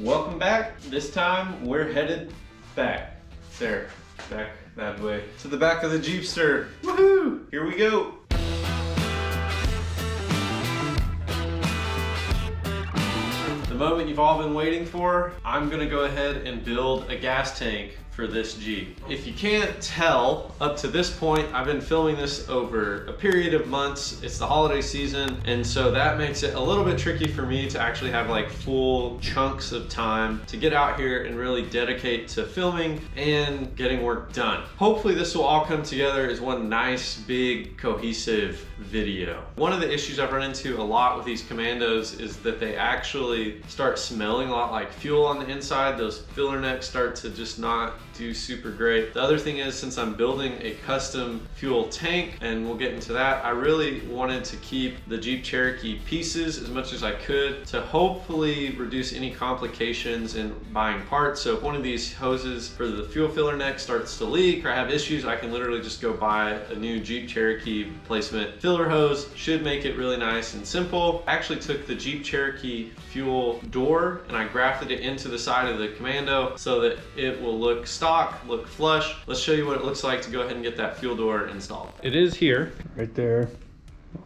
Welcome back. This time we're headed back that way to the back of the Jeepster. Woohoo! Here we go. The moment you've all been waiting for, I'm gonna go ahead and build a gas tank for this Jeep. If you can't tell, up to this point, I've been filming this over a period of months. It's the holiday season, and so that makes it a little bit tricky for me to actually have like full chunks of time to get out here and really dedicate to filming and getting work done. Hopefully this will all come together as one nice, big, cohesive video. One of the issues I've run into a lot with these Commandos is that they actually start smelling a lot like fuel on the inside. Those filler necks start to just not do super great. The other thing is, since I'm building a custom fuel tank, and we'll get into that, I really wanted to keep the Jeep Cherokee pieces as much as I could to hopefully reduce any complications in buying parts. So if one of these hoses for the fuel filler neck starts to leak or I have issues, I can literally just go buy a new Jeep Cherokee replacement filler hose. Should make it really nice and simple. I actually took the Jeep Cherokee fuel door and I grafted it into the side of the Commando so that it will look stock, look flush. Let's show you what it looks like to go ahead and get that fuel door installed. It is here, right there.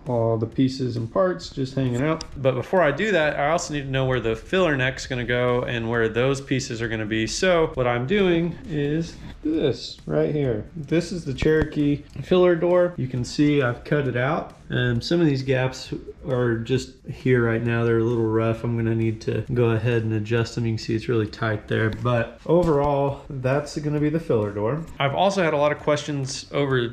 All the pieces and parts just hanging out. But before I do that, I also need to know where the filler neck's gonna go and where those pieces are gonna be. So what I'm doing is this right here. This is the Cherokee filler door. You can see I've cut it out. Some of these gaps are just here right now. They're a little rough. I'm gonna need to go ahead and adjust them. You can see it's really tight there, but overall, that's gonna be the filler door. I've also had a lot of questions over,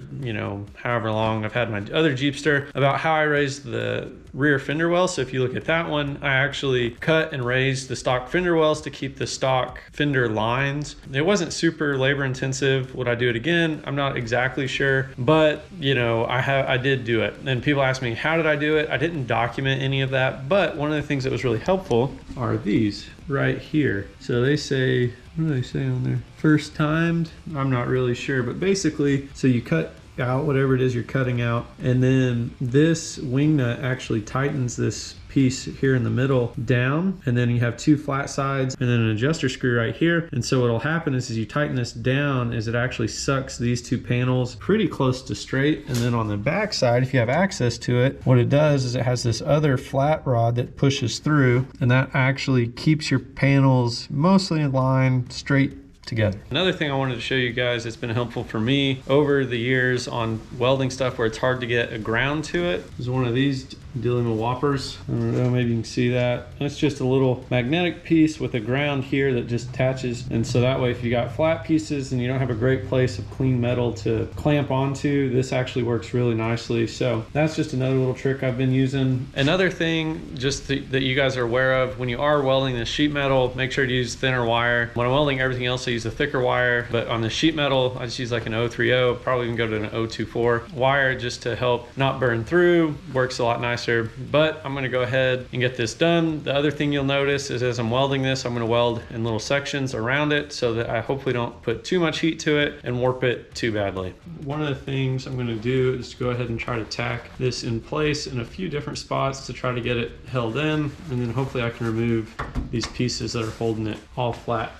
however long I've had my other Jeepster about how I raised the rear fender well. So if you look at that one, I actually cut and raised the stock fender wells to keep the stock fender lines. It wasn't super labor intensive. Would I do it again? I'm not exactly sure, but I did do it. And people ask me, how did I do it? I didn't document any of that, but one of the things that was really helpful are these right here. So they say, what do they say on there? First timed? I'm not really sure, but basically, so you cut out whatever it is you're cutting out, and then this wing nut actually tightens this piece here in the middle down, and then you have two flat sides and then an adjuster screw right here. And so what'll happen is, as you tighten this down, is it actually sucks these two panels pretty close to straight. And then on the back side, if you have access to it, what it does is it has this other flat rod that pushes through, and that actually keeps your panels mostly in line, straight together. Another thing I wanted to show you guys that's been helpful for me over the years on welding stuff where it's hard to get a ground to it is one of these dealing with whoppers. I don't know, maybe you can see that. It's just a little magnetic piece with a ground here that just attaches. And so that way, if you got flat pieces and you don't have a great place of clean metal to clamp onto, this actually works really nicely. So that's just another little trick I've been using. Another thing just that you guys are aware of, when you are welding this sheet metal, make sure to use thinner wire. When I'm welding everything else, I use a thicker wire, but on the sheet metal, I just use like an 030, probably even go to an 024 wire just to help not burn through. Works a lot nicer. But I'm going to go ahead and get this done. The other thing you'll notice is, as I'm welding this, I'm going to weld in little sections around it so that I hopefully don't put too much heat to it and warp it too badly. One of the things I'm going to do is go ahead and try to tack this in place in a few different spots to try to get it held in, and then hopefully I can remove these pieces that are holding it all flat.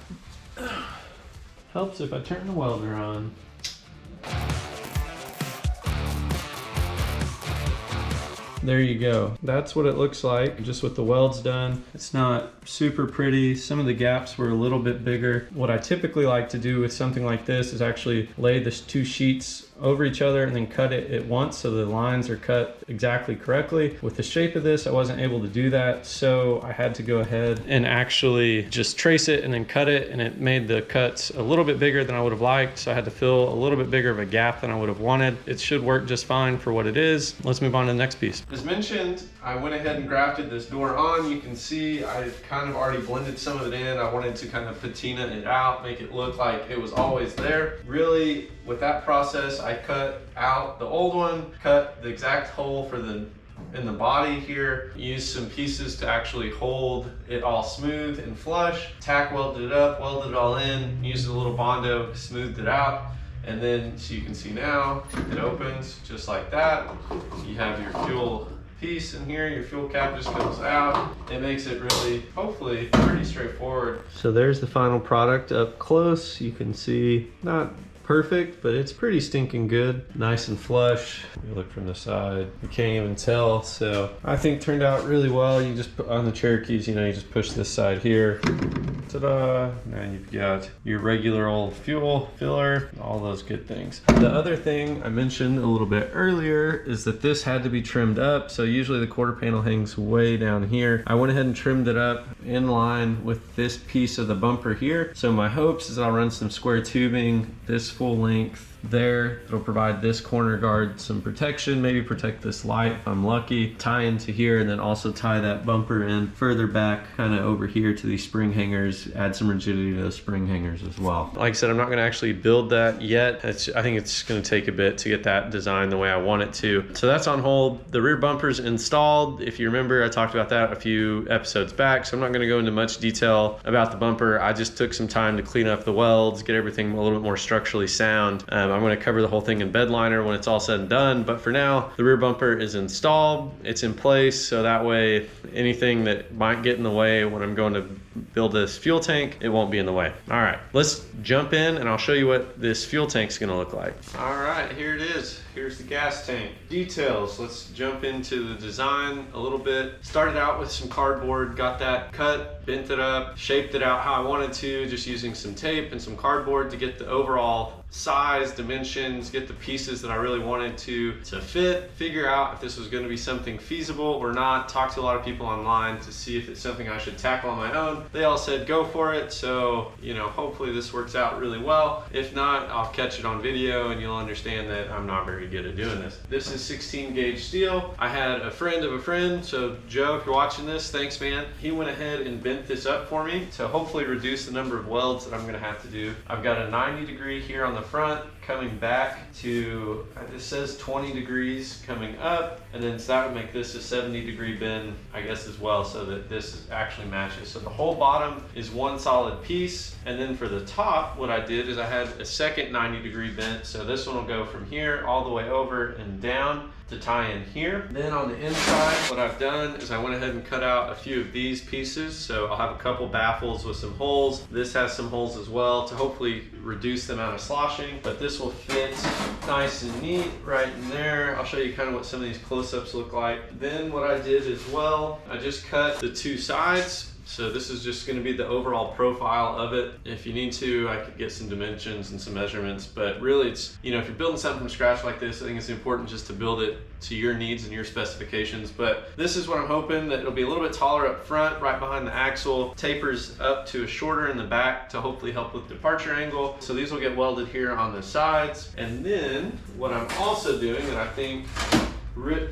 Helps if I turn the welder on. There you go. That's what it looks like, just with the welds done. It's not super pretty. Some of the gaps were a little bit bigger. What I typically like to do with something like this is actually lay the two sheets over each other and then cut it at once so the lines are cut exactly correctly. With the shape of this, I wasn't able to do that, so I had to go ahead and actually just trace it and then cut it, and it made the cuts a little bit bigger than I would have liked, so I had to fill a little bit bigger of a gap than I would have wanted. It should work just fine for what it is. Let's move on to the next piece. As mentioned, I went ahead and grafted this door on. You can see I've kind of already blended some of it in. I wanted to kind of patina it out, make it look like it was always there. Really, with that process, I cut out the old one, cut the exact hole for in the body here, used some pieces to actually hold it all smooth and flush, tack welded it up, welded it all in, used a little Bondo, smoothed it out. And then, so you can see now, it opens just like that. You have your fuel piece in here, your fuel cap just comes out. It makes it really, hopefully, pretty straightforward. So there's the final product up close. You can see, not perfect, but it's pretty stinking good. Nice and flush. You look from the side, you can't even tell. So I think turned out really well. You just put on the Cherokees, you know, you just push this side here. Ta-da! Now you've got your regular old fuel filler, all those good things. The other thing I mentioned a little bit earlier is that this had to be trimmed up. So usually the quarter panel hangs way down here. I went ahead and trimmed it up in line with this piece of the bumper here. So my hopes is I'll run some square tubing this full length there. It'll provide this corner guard some protection, maybe protect this light if I'm lucky, tie into here, and then also tie that bumper in further back kind of over here to these spring hangers, add some rigidity to those spring hangers as well. Like I said, I'm not going to actually build that yet. I think it's going to take a bit to get that designed the way I want it to. So that's on hold. The rear bumper's installed. If you remember, I talked about that a few episodes back, so I'm not going to go into much detail about the bumper. I just took some time to clean up the welds, get everything a little bit more structurally sound. I'm going to cover the whole thing in bed liner when it's all said and done, but for now the rear bumper is installed, it's in place, so that way anything that might get in the way when I'm going to build this fuel tank, it won't be in the way. All right, let's jump in and I'll show you what this fuel tank's gonna look like. All right, here it is. Here's the gas tank. Details, let's jump into the design a little bit. Started out with some cardboard, got that cut, bent it up, shaped it out how I wanted to, just using some tape and some cardboard to get the overall size, dimensions, get the pieces that I really wanted to fit, figure out if this was going to be something feasible or not, talk to a lot of people online to see if it's something I should tackle on my own. They all said go for it, so you know, hopefully this works out really well. If not, I'll catch it on video and you'll understand that I'm not very good at doing this. This is 16 gauge steel. I had a friend of a friend, so Joe, if you're watching this, thanks man. He went ahead and bent this up for me to hopefully reduce the number of welds that I'm going to have to do. I've got a 90 degree here on the front, coming back to, this says 20 degrees coming up, and then so that would make this a 70 degree bend, I guess, as well, so that this actually matches. So the whole bottom is one solid piece, and then for the top, what I did is I had a second 90 degree bent, so this one will go from here all the way over and down to tie in here. Then on the inside, what I've done is I went ahead and cut out a few of these pieces. So I'll have a couple baffles with some holes. This has some holes as well to hopefully reduce the amount of sloshing, but this will fit nice and neat right in there. I'll show you kind of what some of these close-ups look like. Then what I did as well, I just cut the two sides. So this is just going to be the overall profile of it. If you need to, I could get some dimensions and some measurements, but really it's, you know, if you're building something from scratch like this, I think it's important just to build it to your needs and your specifications. But this is what I'm hoping, that it'll be a little bit taller up front, right behind the axle, tapers up to a shorter in the back to hopefully help with departure angle. So these will get welded here on the sides. And then what I'm also doing that I think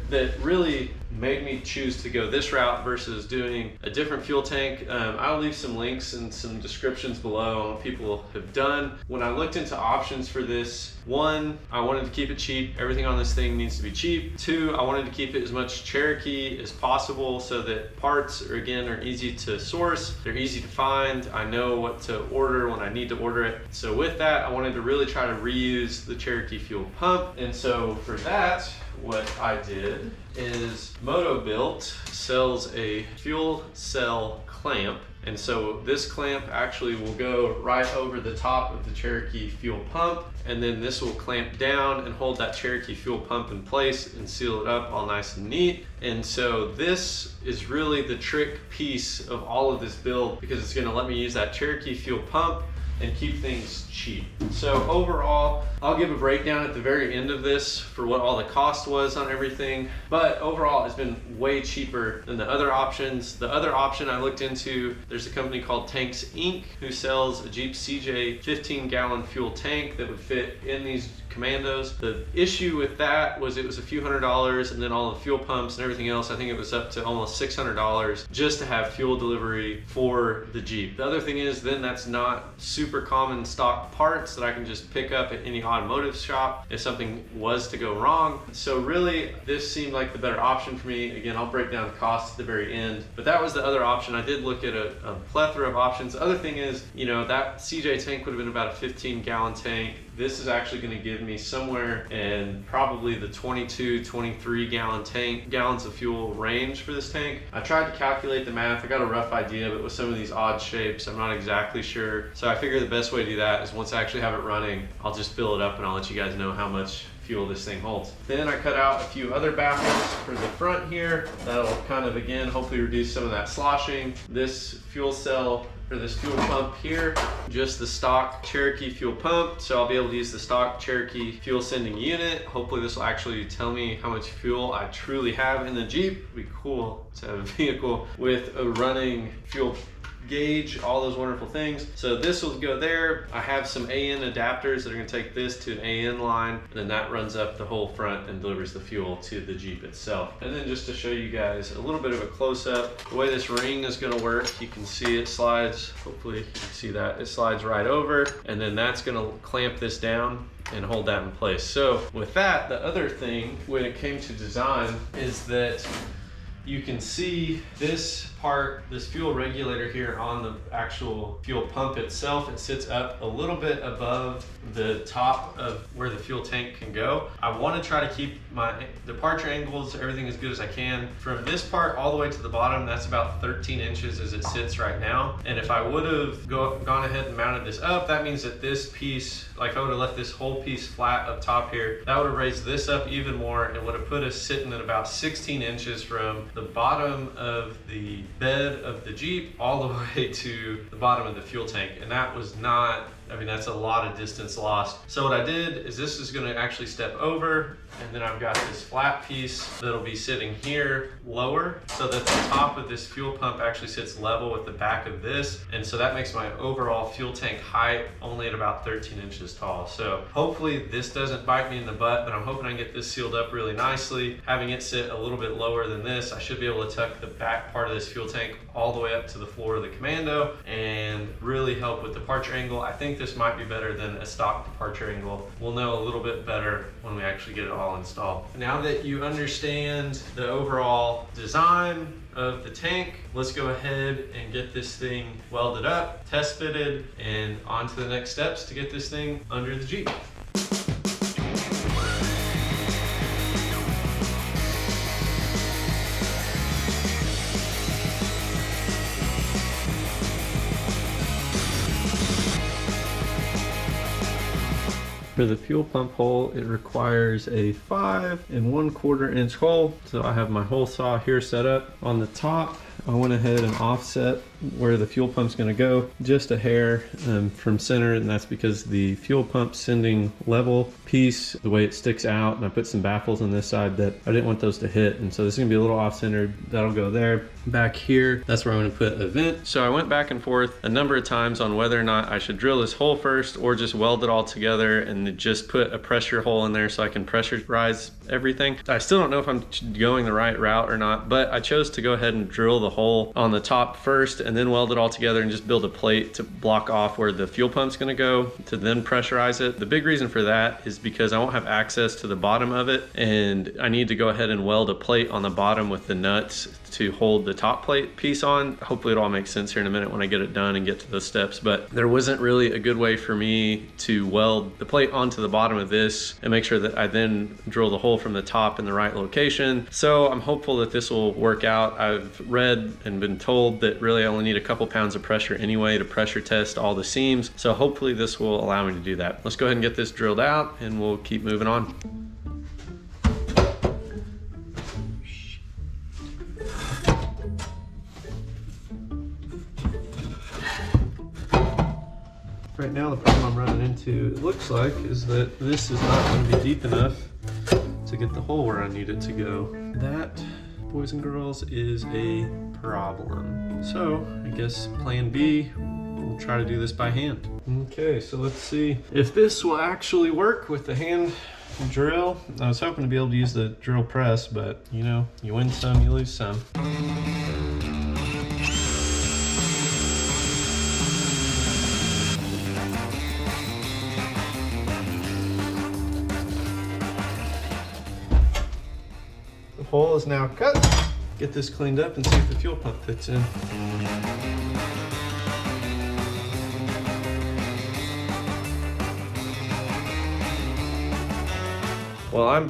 that really made me choose to go this route versus doing a different fuel tank. I'll leave some links and some descriptions below on what people have done. When I looked into options for this, one, I wanted to keep it cheap. Everything on this thing needs to be cheap. Two, I wanted to keep it as much Cherokee as possible so that parts are easy to source. They're easy to find. I know what to order when I need to order it. So with that, I wanted to really try to reuse the Cherokee fuel pump. And so for that, what I did is Motobilt sells a fuel cell clamp, and so this clamp actually will go right over the top of the Cherokee fuel pump, and then this will clamp down and hold that Cherokee fuel pump in place and seal it up all nice and neat. And so this is really the trick piece of all of this build, because it's going to let me use that Cherokee fuel pump and keep things cheap. So overall, I'll give a breakdown at the very end of this for what all the cost was on everything. But overall, it's been way cheaper than the other options. The other option I looked into, there's a company called Tanks Inc. who sells a Jeep CJ 15-gallon fuel tank that would fit in these Commandos. The issue with that was it was a few $100s, and then all the fuel pumps and everything else, I think it was up to almost $600 just to have fuel delivery for the Jeep. The other thing is then that's not super common stock parts that I can just pick up at any automotive shop if something was to go wrong. So really this seemed like the better option for me. Again, I'll break down the costs at the very end, but that was the other option. I did look at a plethora of options. The other thing is, you know, that CJ tank would have been about a 15-gallon tank. this is actually going to give me somewhere in probably the 22-23 gallons of fuel range for this tank. I tried to calculate the math. I got a rough idea, but with some of these odd shapes, I'm not exactly sure. So I figure the best way to do that is once I actually have it running, I'll just fill it up and I'll let you guys know how much fuel this thing holds. Then I cut out a few other baffles for the front here. That'll kind of, again, hopefully reduce some of that sloshing. This fuel cell, or this fuel pump here, just the stock Cherokee fuel pump. So I'll be able to use the stock Cherokee fuel sending unit. Hopefully this will actually tell me how much fuel I truly have in the Jeep. It'd be cool to have a vehicle with a running fuel gauge, all those wonderful things. So this will go there. I have some AN adapters that are going to take this to an AN line, and then that runs up the whole front and delivers the fuel to the Jeep itself. And then just to show you guys a little bit of a close-up, the way this ring is going to work, you can see it slides, hopefully you can see that, it slides right over, and then that's going to clamp this down and hold that in place. So with that, the other thing when it came to design is that you can see this part, this fuel regulator here on the actual fuel pump itself, it sits up a little bit above the top of where the fuel tank can go. I want to try to keep my departure angles, everything as good as I can. From this part all the way to the bottom, that's about 13 inches as it sits right now. And if I would have gone ahead and mounted this up, that means that this piece, like I would have left this whole piece flat up top here, that would have raised this up even more and would have put us sitting at about 16 inches from the bottom of the bed of the Jeep all the way to the bottom of the fuel tank. And that was not, I mean, that's a lot of distance lost. So what I did is this is going to actually step over, and then I've got this flat piece that'll be sitting here lower so that the top of this fuel pump actually sits level with the back of this. And so that makes my overall fuel tank height only at about 13 inches tall. So hopefully this doesn't bite me in the butt, but I'm hoping I can get this sealed up really nicely. Having it sit a little bit lower than this, I should be able to tuck the back part of this fuel tank all the way up to the floor of the Commando and really help with departure angle. I think this might be better than a stock departure angle. We'll know a little bit better when we actually get it all installed. Now that you understand the overall design of the tank, let's go ahead and get this thing welded up, test fitted, and on to the next steps to get this thing under the Jeep. For the fuel pump hole, it requires a 5 1/4 inch hole. So I have my hole saw here set up. On the top, I went ahead and offset where the fuel pump's going to go just a hair from center, and that's because the fuel pump sending level piece, the way it sticks out, and I put some baffles on this side that I didn't want those to hit, and so this is going to be a little off-centered. That'll go there. Back here, that's where I'm going to put a vent. So I went back and forth a number of times on whether or not I should drill this hole first or just weld it all together and just put a pressure hole in there so I can pressurize everything. I still don't know if I'm going the right route or not, but I chose to go ahead and drill the hole on the top first and then weld it all together and just build a plate to block off where the fuel pump's going to go to then pressurize it. The big reason for that is because I won't have access to the bottom of it, and I need to go ahead and weld a plate on the bottom with the nuts to hold the top plate piece on. Hopefully it all makes sense here in a minute when I get it done and get to those steps, but there wasn't really a good way for me to weld the plate onto the bottom of this and make sure that I then drill the hole from the top in the right location. So I'm hopeful that this will work out. I've read and been told that really I only need a couple pounds of pressure anyway to pressure test all the seams. So hopefully this will allow me to do that. Let's go ahead and get this drilled out and we'll keep moving on. Right now the problem I'm running into, it looks like, is that this is not going to be deep enough to get the hole where I need it to go. That, boys and girls, is a problem. So I guess plan B, we'll try to do this by hand. Okay, so let's see if this will actually work with the hand drill. I was hoping to be able to use the drill press, but you know, you win some, you lose some. The hole is now cut. Get this cleaned up and see if the fuel pump fits in. Well, I'm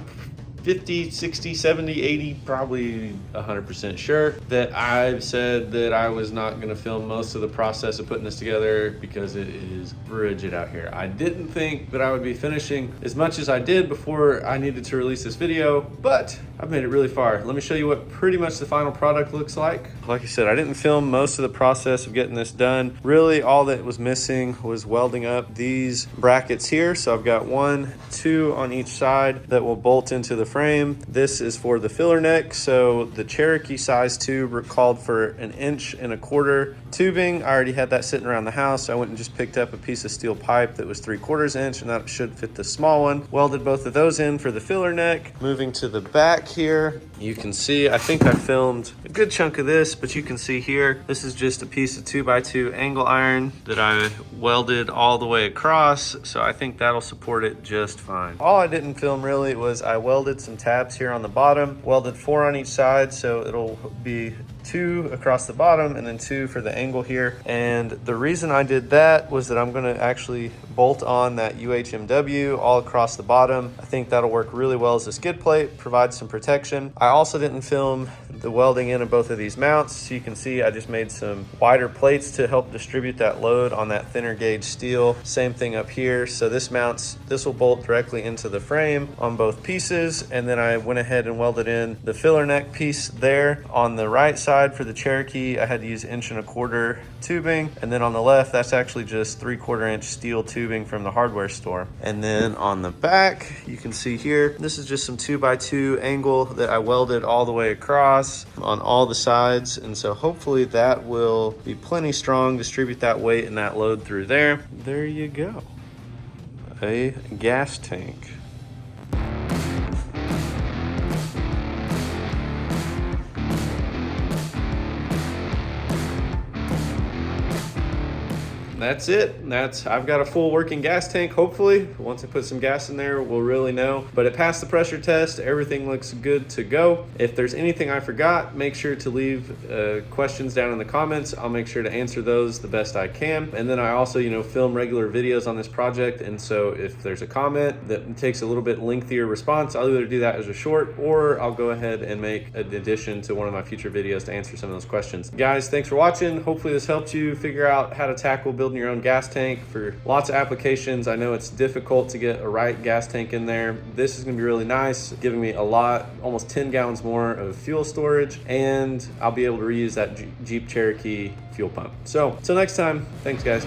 50, 60, 70, 80, probably 100% sure that I've said that I was not going to film most of the process of putting this together because it is frigid out here. I didn't think that I would be finishing as much as I did before I needed to release this video, but I've made it really far. Let me show you what pretty much the final product looks like. Like I said, I didn't film most of the process of getting this done. Really, all that was missing was welding up these brackets here. So I've got 1, 2 on each side that will bolt into the frame. This is for the filler neck. So the Cherokee size tube called for 1.25 inch tubing. I already had that sitting around the house. I went and just picked up a piece of steel pipe that was 3/4 inch, and that should fit the small one. Welded both of those in for the filler neck. Moving to the back here, you can see, I think I filmed a good chunk of this, but you can see here, this is just a piece of 2x2 angle iron that I welded all the way across. So I think that'll support it just fine. All I didn't film really was I welded some tabs here on the bottom, welded 4 on each side. So it'll be 2 across the bottom and then 2 for the angle here. And the reason I did that was that I'm gonna actually bolt on that UHMW all across the bottom. I think that'll work really well as a skid plate, provide some protection. I also didn't film the welding in of both of these mounts. So you can see I just made some wider plates to help distribute that load on that thinner gauge steel. Same thing up here. So this will bolt directly into the frame on both pieces. And then I went ahead and welded in the filler neck piece there. On the right side for the Cherokee, I had to use 1.25 inch tubing. And then on the left, that's actually just 3/4 inch steel tubing from the hardware store. And then on the back, you can see here, this is just some 2x2 angle that I welded all the way across on all the sides. And so hopefully that will be plenty strong, distribute that weight and that load through there. There you go. A gas tank. That's it. I've got a full working gas tank. Hopefully, once I put some gas in there, we'll really know. But it passed the pressure test. Everything looks good to go. If there's anything I forgot, make sure to leave questions down in the comments. I'll make sure to answer those the best I can. And then I also, film regular videos on this project. And so if there's a comment that takes a little bit lengthier response, I'll either do that as a short, or I'll go ahead and make an addition to one of my future videos to answer some of those questions. Guys, thanks for watching. Hopefully this helped you figure out how to tackle building your own gas tank for lots of applications. I know it's difficult to get a right gas tank in there. This is gonna be really nice, giving me a lot, almost 10 gallons more of fuel storage, and I'll be able to reuse that Jeep Cherokee fuel pump. So, till next time, thanks guys.